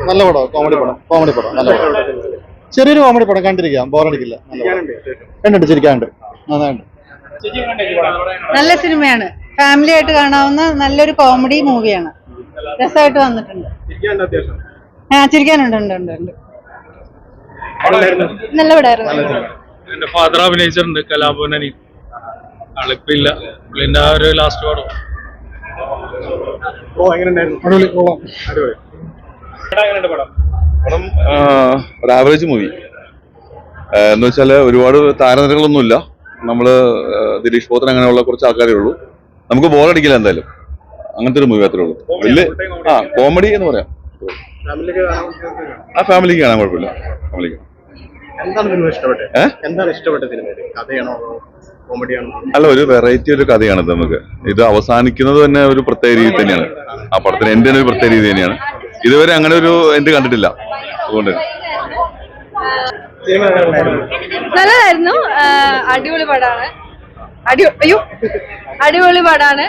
നല്ല പടം, കോമഡി പടം നല്ല പടം. ചെറിയൊരു കോമഡി പടം കണ്ടിരിക്കാം, ബോറടിക്കില്ല. കണ്ടിട്ട് ചിരിക്കാണ്ട് നന്നായിട്ട്. നല്ല സിനിമയാണ്, ഫാമിലി ആയിട്ട് കാണാവുന്ന നല്ലൊരു കോമഡി മൂവിയാണ്. രസമായിട്ട് വന്നിട്ടുണ്ട്. ചിരിക്കാനുണ്ട്. നല്ല പടമായിരുന്നു. എന്റെ ഫാദർ അഭിനയിച്ചിട്ടുണ്ട്, കലാഭവൻ ആളിപ്പില്ല, പുള്ളിന്റെ ആ ഒരു ലാസ്റ്റ് പടം. പടം ഒരു ആവറേജ് മൂവി എന്ന് വെച്ചാല് ഒരുപാട് താരനിരകളൊന്നുമില്ല. നമ്മള് ദിലീഷ് പോത്തൻ അങ്ങനെയുള്ള കുറച്ച് ആൾക്കാരേ ഉള്ളൂ. നമുക്ക് ബോറടിക്കില്ല എന്തായാലും. അങ്ങനത്തെ ഒരു മൂവി അത്രേ ഉള്ളൂ. വലിയ കോമഡി എന്ന് പറയാം. ഫാമിലിക്ക് കാണാൻ കുഴപ്പമില്ല. ഫാമിലിക്ക് അല്ല, ഒരു വെറൈറ്റി ഒരു കഥയാണ് നമുക്ക്. ഇത് അവസാനിക്കുന്നത് തന്നെ ഒരു പ്രത്യേക രീതി തന്നെയാണ്. ആ പടത്തിന് എന്റെ ഒരു പ്രത്യേക രീതി തന്നെയാണ്. ഇതുവരെ അങ്ങനെ ഒരു എന്റെ കണ്ടിട്ടില്ല. അതുകൊണ്ട് നല്ലതായിരുന്നു. അടിപൊളി പടമാണ്. അടിപൊളി പടമാണ്.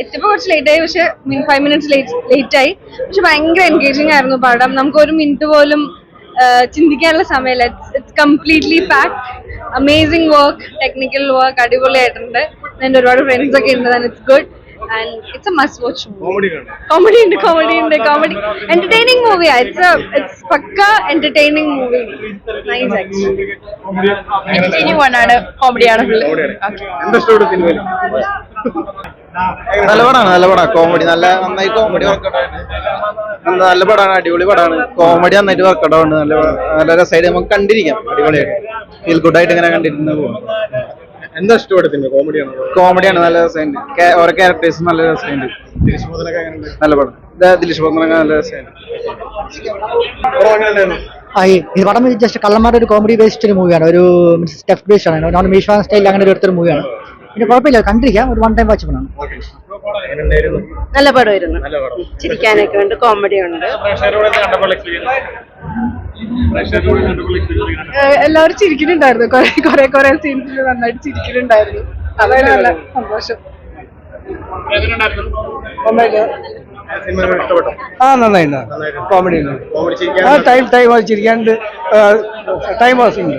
എത്തിയപ്പോ കുറച്ച് ലേറ്റ് ആയി, പക്ഷെ 5 minutes ലേറ്റ് ആയി. പക്ഷെ ഭയങ്കര എൻഗേജിങ് ആയിരുന്നു പടം. നമുക്ക് ഒരു മിനിറ്റ് പോലും ചിന്തിക്കാനുള്ള സമയമില്ല. It's completely packed. Amazing work, technical work അടിപൊളിയായിട്ടുണ്ട്. എന്റെ ഒരുപാട് ഫ്രണ്ട്സ് ഒക്കെ ഉണ്ട്. It's good and it's a must watch movie. Comedy entertaining movie. It's pakka entertaining movie. Nice actually. Entertaining one ആണ്, comedy ആണ് full. നല്ല പടം കോമഡി നന്നായി കോമഡി വർക്കൗട്ട് നല്ല പടമാണ്. അടിപൊളി പടമാണ്. കോമഡി നന്നായിട്ട് വർക്കൗട്ട് ഉണ്ട്. നല്ല രസമായിട്ട് നമുക്ക് കണ്ടിരിക്കാം. അടിപൊളിയായിട്ട് ഫീൽ ഗുഡ് ആയിട്ട് ഇങ്ങനെ കണ്ടിരുന്ന പോകും. എന്താ ഇഷ്ടപ്പെടുന്നത്? കോമഡിയാണ്, നല്ല രസമുണ്ട്. ഓരോ ക്യാരക്ടേഴ്സ് നല്ല രസമുണ്ട്. നല്ല പടം. ദിലീഷ് പോത്തനൊക്കെ നല്ല രസമുണ്ട്. ഈ പടം ജസ്റ്റ് കള്ളന്മാരുടെ ഒരു കോമഡി ബേസ്ഡ് ഒരു മൂവിയാണ്. ഒരു സ്റ്റെപ്പ് ബേസ്ഡ് ആണ്. നോൺ മീഷ്വാൻ സ്റ്റൈലിൽ അങ്ങനെ ഒരു മൂവിയാണ്. പിന്നെ കുഴപ്പമില്ല, കണ്ടിരിക്കാം. ഒരു 1 time വാച്ച് പടമാണ്. നല്ല പടമായിരുന്നു. ചിരിക്കാനൊക്കെ ഉണ്ട്, കോമഡി ഉണ്ട്. എല്ലാവരും ചിരിക്കുന്നുണ്ടായിരുന്നു. കുറെ സീൻസിൽ നന്നായിട്ട് ചിരിക്കുന്നുണ്ടായിരുന്നു. അതാണ് നല്ല സന്തോഷം. നന്നായിട്ട് കോമഡി ടൈം ചിരിക്കാണ്ട് ടൈം പാസിംഗ്.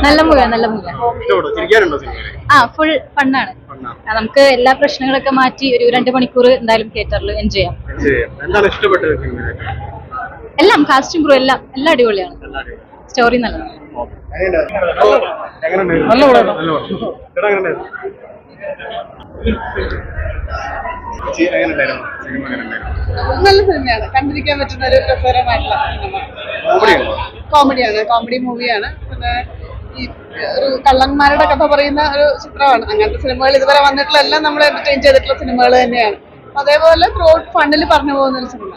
നല്ല മൂവിയാണ്. ഫുൾ ഫണ്ണാണ്. നമുക്ക് എല്ലാ പ്രശ്നങ്ങളൊക്കെ മാറ്റി ഒരു 2 മണിക്കൂർ എന്തായാലും തിയേറ്ററിൽ എൻജോയ് ചെയ്യാം. എല്ലാം കാസ്റ്റും ക്രൂ എല്ലാം അടിപൊളിയാണ്. സ്റ്റോറി നല്ലതാണ്. നല്ല സിനിമയാണ്, കണ്ടിരിക്കാൻ പറ്റുന്ന ഒരു രസകരമായിട്ടുള്ള കോമഡിയാണ്. കോമഡി മൂവിയാണ്. പിന്നെ ഈ ഒരു കള്ളന്മാരുടെ കഥ പറയുന്ന ഒരു ചിത്രമാണ്. അങ്ങനത്തെ സിനിമകൾ ഇതുവരെ വന്നിട്ടുള്ള എല്ലാം നമ്മൾ എന്റർടൈൻ ചെയ്തിട്ടുള്ള സിനിമകൾ തന്നെയാണ്. അതേപോലെ ത്രൂ ഔട്ട് ഫണ്ടിൽ പറഞ്ഞു പോകുന്ന ഒരു സിനിമ.